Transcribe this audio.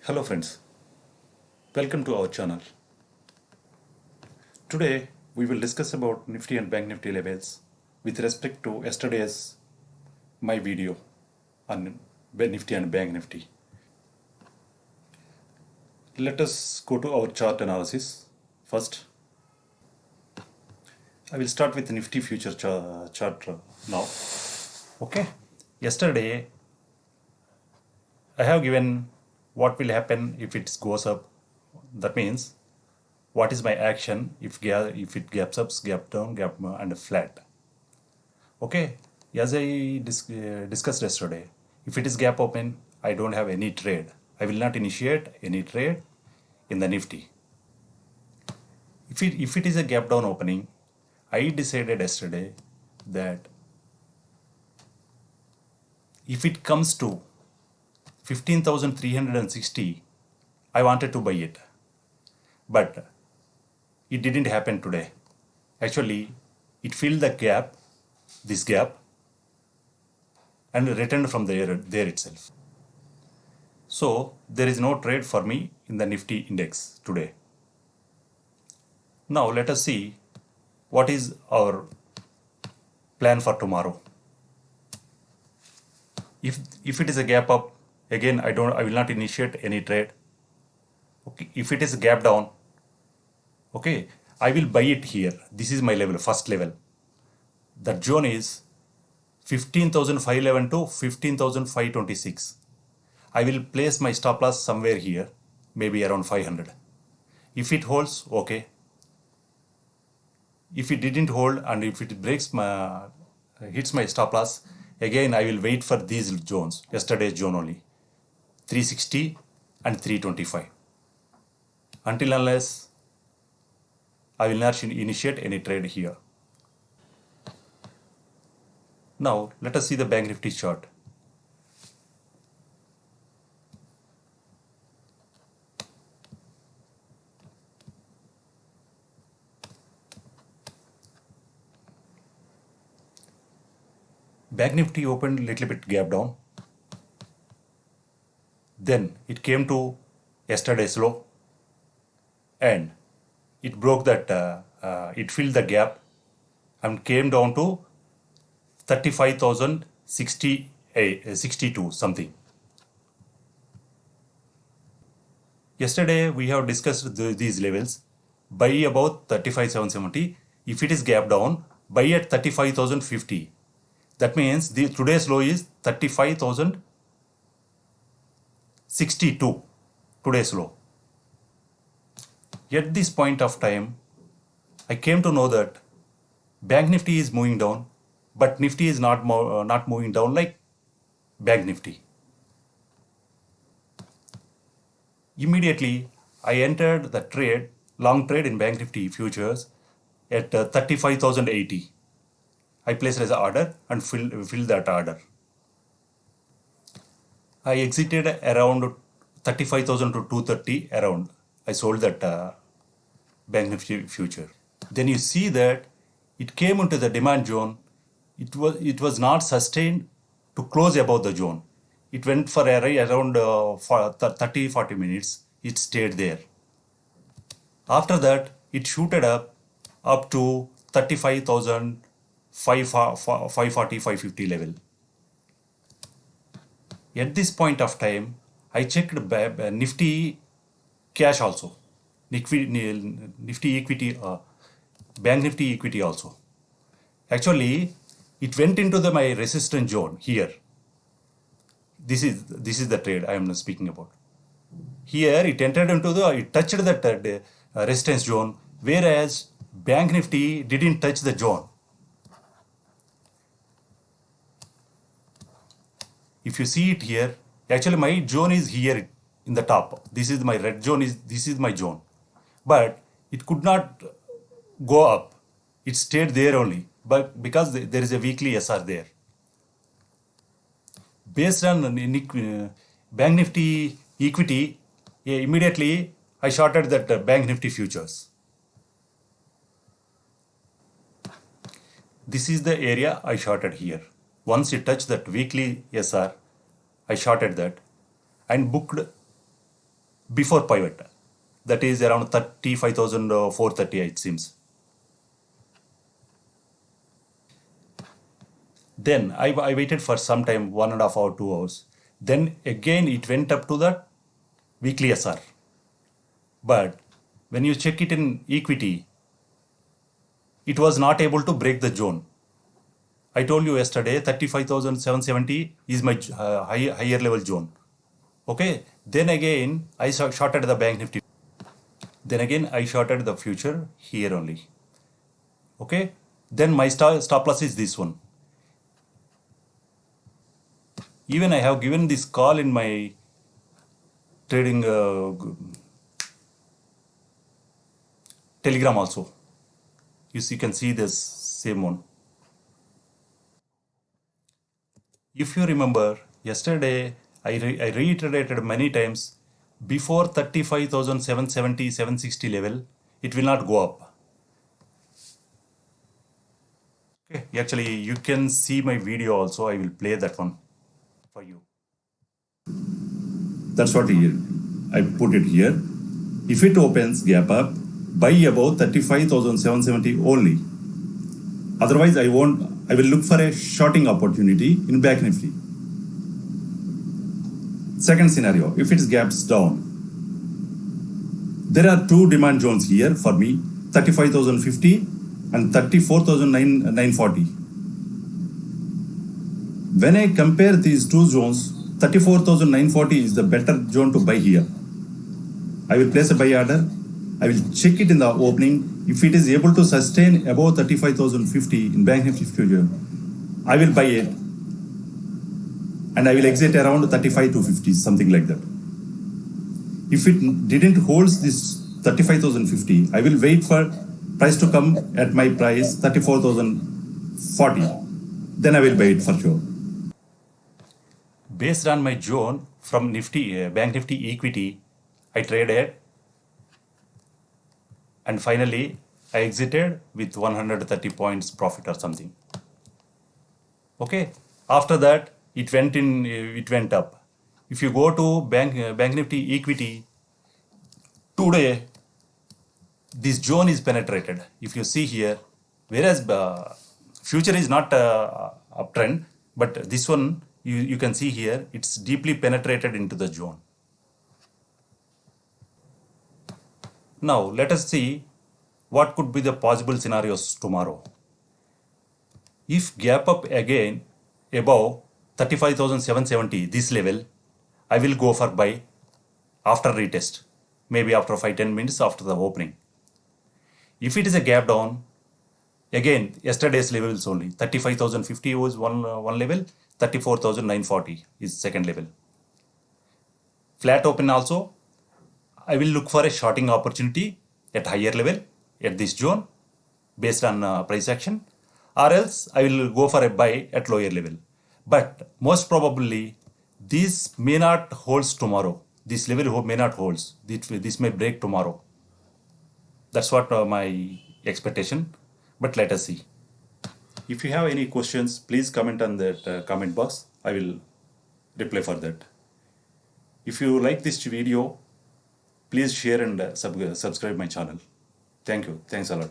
Hello friends, welcome to our channel. Today we will discuss about Nifty and Bank Nifty levels with respect to yesterday's my video on Nifty and Bank Nifty. Let us go to our chart analysis. First, I will start with the Nifty future chart now. Okay, yesterday I have given what will happen if it goes up. That means what is my action if it gaps up, gap down, gap and flat. Okay, as I discussed yesterday, if it is gap open, I don't have any trade. I will not initiate any trade in the Nifty. If it is a gap down opening, I decided yesterday that if it comes to 15,360, I wanted to buy it. But it didn't happen today. Actually, it filled the gap, this gap, and returned from there itself. So there is no trade for me in the Nifty index today. Now let us see what is our plan for tomorrow. If it is a gap up, again I will not initiate any trade. Okay, if it is a gap down, okay, I will buy it here. This is my level, first level. That zone is 15,511 to 15,526. I will place my stop loss somewhere here, maybe around 500. If it holds, okay. If it didn't hold and if it hits my stop loss, again I will wait for these zones, yesterday's zone only, 360 and 325. Until unless I will not initiate any trade here. Now let us see the Bank Nifty chart. Bank Nifty opened a little bit gap down. Then it came to yesterday's low and it broke that, it filled the gap and came down to 35,062 something. Yesterday we have discussed these levels. Buy about 35,770. If it is gap down, buy at 35,050. That means today's low is 35,062. Today's low. At this point of time, I came to know that Bank Nifty is moving down, but Nifty is not moving down like Bank Nifty. Immediately, I entered the trade, long trade in Bank Nifty futures at 35,080. I placed as an order and filled that order. I exited around 35,000 to 230 around. I sold that Bank Nifty future. Then you see that it came into the demand zone. It was not sustained to close above the zone. It went for around 30-40 minutes. It stayed there. After that, it shooted up to 35,000. 540, 550 level. At this point of time, I checked Nifty cash also, Nifty equity, Bank Nifty equity also. Actually, it went into my resistance zone here. This is the trade I am speaking about. Here it entered into it touched that resistance zone, whereas Bank Nifty didn't touch the zone. If you see it here, actually my zone is here in the top. This is my red zone, this is my zone. But it could not go up. It stayed there only, but because there is a weekly SR there. Based on Bank Nifty equity, immediately I shorted that Bank Nifty futures. This is the area I shorted here. Once it touched that weekly SR, I shorted that and booked before pivot. That is around 35,430, it seems. Then I waited for some time, 1.5 hour, 2 hours. Then again it went up to the weekly SR. But when you check it in equity, it was not able to break the zone. I told you yesterday 35,770 is my higher level zone. Okay. Then again I shorted the bank nifty. Then again I shorted the future here only. Okay. Then my stop loss is this one. Even I have given this call in my trading Telegram also. You can see this same one. If you remember, yesterday I reiterated many times, before 35,770, 760 level, it will not go up. Okay, actually you can see my video also. I will play that one for you. That's what I put it here. If it opens gap up, buy above 35,770 only. Otherwise, I will look for a shorting opportunity in Bank Nifty. Second scenario, if it gaps down, there are two demand zones here for me, 35,050 and 34,940. When I compare these two zones, 34,940 is the better zone to buy here. I will place a buy order. I will check it in the opening. If it is able to sustain above 35,050 in Bank Nifty future, I will buy it and I will exit around 35,250, something like that. If it didn't hold this 35,050, I will wait for price to come at my price 34,040. Then I will buy it for sure. Based on my zone from Nifty, Bank Nifty equity, I traded and finally I exited with 130 points profit or something. Okay. After that, it went up. If you go to Bank Nifty equity, today this zone is penetrated. If you see here, whereas future is not uptrend, but this one you can see here, it's deeply penetrated into the zone. Now let us see what could be the possible scenarios tomorrow. If gap up again above 35,770, this level, I will go for buy after retest, maybe after 5-10 minutes after the opening. If it is a gap down, again yesterday's levels only, 35,050 was one level, 34,940 is second level. Flat open also, I will look for a shorting opportunity at higher level at this zone based on price action, or else I will go for a buy at lower level. But most probably this may not holds tomorrow. This level may not holds. This may break tomorrow. That's what my expectation. But let us see. If you have any questions, please comment on that comment box. I will reply for that. If you like this video, please share and subscribe my channel. Thank you. Thanks a lot.